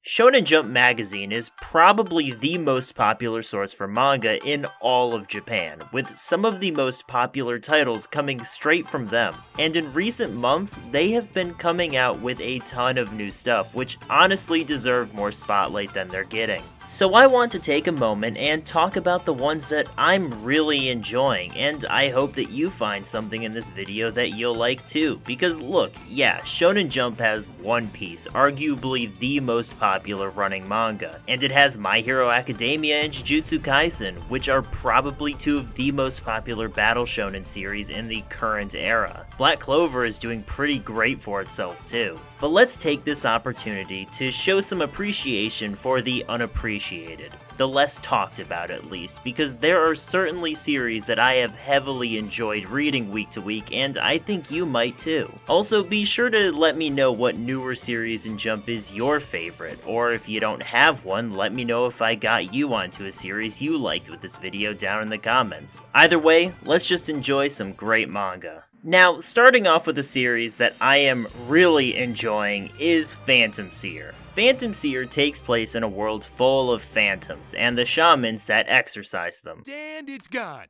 Shonen Jump magazine is probably the most popular source for manga in all of Japan, with some of the most popular titles coming straight from them. And in recent months, they have been coming out with a ton of new stuff, which honestly deserve more spotlight than they're getting. So I want to take a moment and talk about the ones that I'm really enjoying, and I hope that you find something in this video that you'll like too, because look, yeah, Shonen Jump has One Piece, arguably the most popular running manga, and it has My Hero Academia and Jujutsu Kaisen, which are probably two of the most popular battle shonen series in the current era. Black Clover is doing pretty great for itself too. But let's take this opportunity to show some appreciation for the unappreciated, the less talked about at least, because there are certainly series that I have heavily enjoyed reading week to week, and I think you might too. Also, be sure to let me know what newer series in Jump is your favorite, or if you don't have one, let me know if I got you onto a series you liked with this video down in the comments. Either way, let's just enjoy some great manga. Now, starting off with a series that I am really enjoying is Phantom Seer. Phantom Seer takes place in a world full of phantoms and the shamans that exorcise them. And it's gone.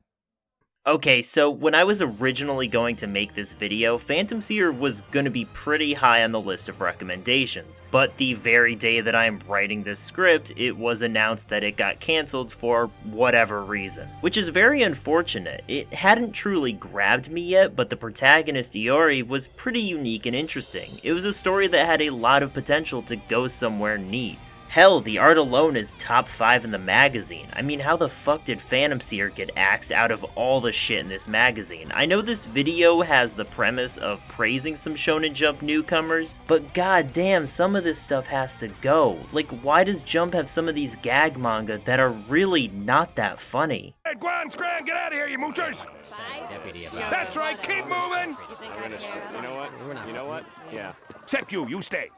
Okay, so when I was originally going to make this video, Phantom Seer was going to be pretty high on the list of recommendations, but the very day that I'm writing this script, it was announced that it got cancelled for whatever reason, which is very unfortunate. It hadn't truly grabbed me yet, but the protagonist Iori was pretty unique and interesting. It was a story that had a lot of potential to go somewhere neat. Hell, the art alone is top 5 in the magazine. I mean, how the fuck did Phantom Seer get axed out of all the shit in this magazine? I know this video has the premise of praising some Shonen Jump newcomers, but goddamn, some of this stuff has to go. Like, why does Jump have some of these gag manga that are really not that funny? Hey, Guan, Scran, get out of here, you moochers! That's right, keep moving! You know what? Yeah. Except you stay.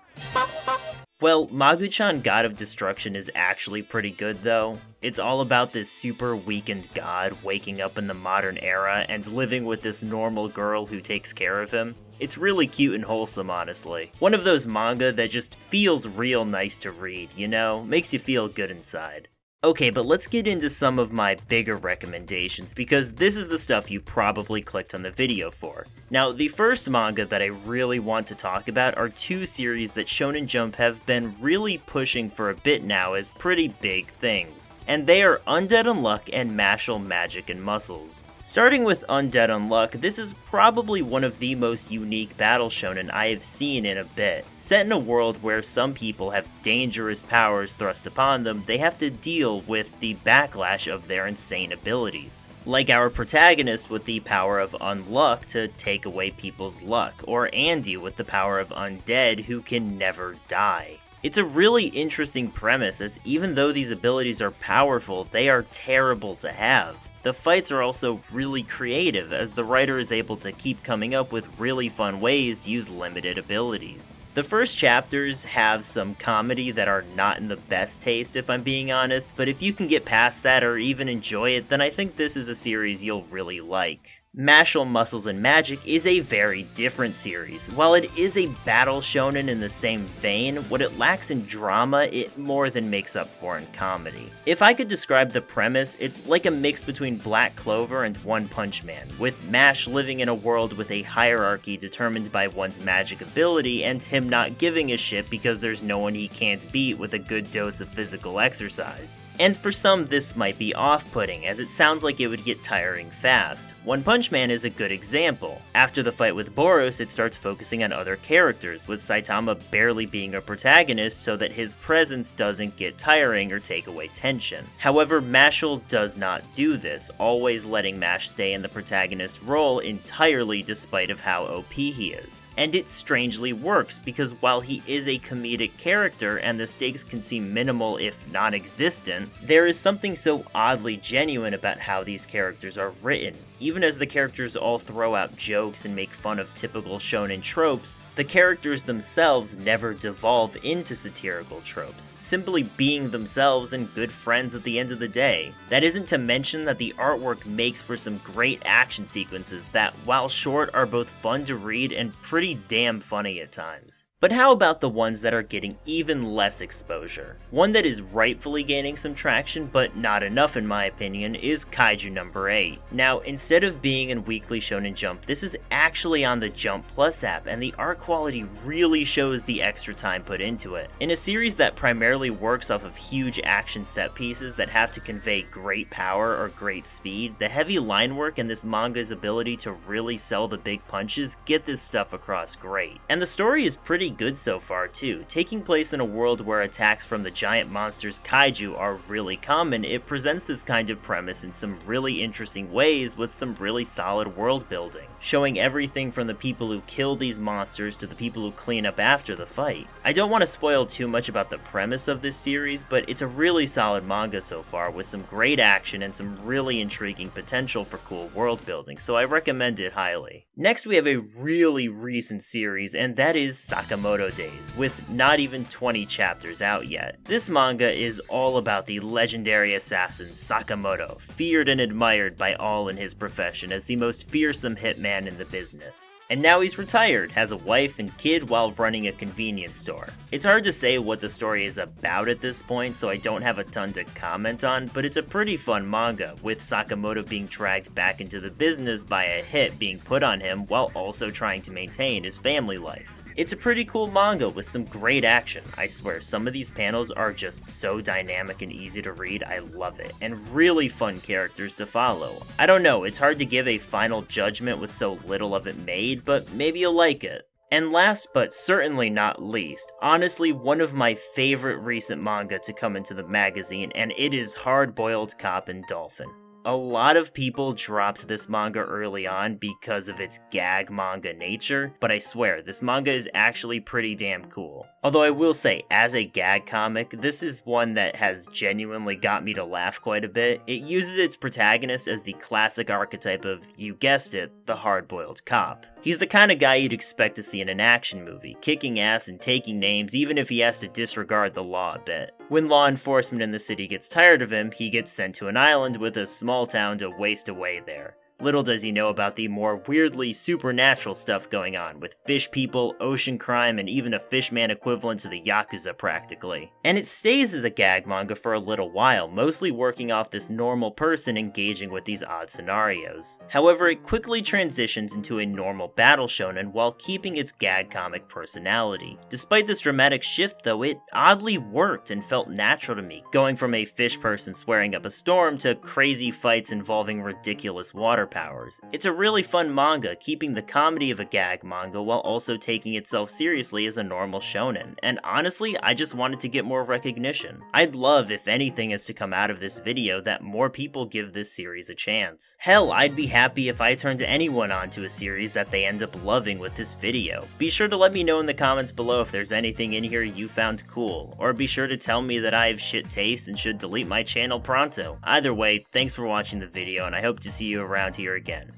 Well, Magu-chan God of Destruction is actually pretty good though. It's all about this super weakened god waking up in the modern era and living with this normal girl who takes care of him. It's really cute and wholesome, honestly. One of those manga that just feels real nice to read, you know? Makes you feel good inside. Okay, but let's get into some of my bigger recommendations, because this is the stuff you probably clicked on the video for. Now, the first manga that I really want to talk about are two series that Shonen Jump have been really pushing for a bit now as pretty big things, and they are Undead Unluck and Mashle Magic and Muscles. Starting with Undead Unluck, this is probably one of the most unique battle shonen I have seen in a bit. Set in a world where some people have dangerous powers thrust upon them, they have to deal with the backlash of their insane abilities. Like our protagonist with the power of Unluck to take away people's luck, or Andy with the power of Undead who can never die. It's a really interesting premise, as even though these abilities are powerful, they are terrible to have. The fights are also really creative, as the writer is able to keep coming up with really fun ways to use limited abilities. The first chapters have some comedy that are not in the best taste, if I'm being honest, but if you can get past that or even enjoy it, then I think this is a series you'll really like. Mashle Muscles and Magic is a very different series. While it is a battle shonen in the same vein, what it lacks in drama, it more than makes up for in comedy. If I could describe the premise, it's like a mix between Black Clover and One Punch Man, with Mash living in a world with a hierarchy determined by one's magic ability and him not giving a shit because there's no one he can't beat with a good dose of physical exercise. And for some this might be off-putting, as it sounds like it would get tiring fast. One Punch Man is a good example. After the fight with Boros, it starts focusing on other characters, with Saitama barely being a protagonist so that his presence doesn't get tiring or take away tension. However, Mashle does not do this, always letting Mash stay in the protagonist role entirely despite of how OP he is. And it strangely works, because while he is a comedic character and the stakes can seem minimal if non-existent, there is something so oddly genuine about how these characters are written. Even as the characters all throw out jokes and make fun of typical shonen tropes, the characters themselves never devolve into satirical tropes, simply being themselves and good friends at the end of the day. That isn't to mention that the artwork makes for some great action sequences that, while short, are both fun to read and pretty damn funny at times. But how about the ones that are getting even less exposure? One that is rightfully gaining some traction, but not enough in my opinion, is Kaiju No. 8. Now, instead of being in Weekly Shonen Jump, this is actually on the Jump Plus app, and the art quality really shows the extra time put into it. In a series that primarily works off of huge action set pieces that have to convey great power or great speed, the heavy line work and this manga's ability to really sell the big punches get this stuff across great. And the story is pretty good so far too. Taking place in a world where attacks from the giant monsters kaiju are really common, it presents this kind of premise in some really interesting ways with some really solid world building, showing everything from the people who kill these monsters to the people who clean up after the fight. I don't want to spoil too much about the premise of this series, but it's a really solid manga so far with some great action and some really intriguing potential for cool world building, so I recommend it highly. Next we have a really recent series, and that is Sakamoto Days, with not even 20 chapters out yet. This manga is all about the legendary assassin Sakamoto, feared and admired by all in his profession as the most fearsome hitman in the business. And now he's retired, has a wife and kid while running a convenience store. It's hard to say what the story is about at this point, so I don't have a ton to comment on, but it's a pretty fun manga, with Sakamoto being dragged back into the business by a hit being put on him while also trying to maintain his family life. It's a pretty cool manga with some great action. I swear, some of these panels are just so dynamic and easy to read, I love it, and really fun characters to follow. I don't know, it's hard to give a final judgment with so little of it made, but maybe you'll like it. And last but certainly not least, honestly one of my favorite recent manga to come into the magazine, and it is Hard-Boiled Cop and Dolphin. A lot of people dropped this manga early on because of its gag manga nature, but I swear, this manga is actually pretty damn cool. Although I will say, as a gag comic, this is one that has genuinely got me to laugh quite a bit. It uses its protagonist as the classic archetype of, you guessed it, the hard-boiled cop. He's the kind of guy you'd expect to see in an action movie, kicking ass and taking names even if he has to disregard the law a bit. When law enforcement in the city gets tired of him, he gets sent to an island with a small town to waste away there. Little does he know about the more weirdly supernatural stuff going on, with fish people, ocean crime, and even a fishman equivalent to the Yakuza practically. And it stays as a gag manga for a little while, mostly working off this normal person engaging with these odd scenarios. However, it quickly transitions into a normal battle shonen while keeping its gag comic personality. Despite this dramatic shift though, it oddly worked and felt natural to me, going from a fish person swearing up a storm to crazy fights involving ridiculous water powers. It's a really fun manga, keeping the comedy of a gag manga while also taking itself seriously as a normal shonen, and honestly, I just wanted to get more recognition. I'd love, if anything is to come out of this video, that more people give this series a chance. Hell, I'd be happy if I turned anyone onto a series that they end up loving with this video. Be sure to let me know in the comments below if there's anything in here you found cool, or be sure to tell me that I have shit taste and should delete my channel pronto. Either way, thanks for watching the video, and I hope to see you around here again.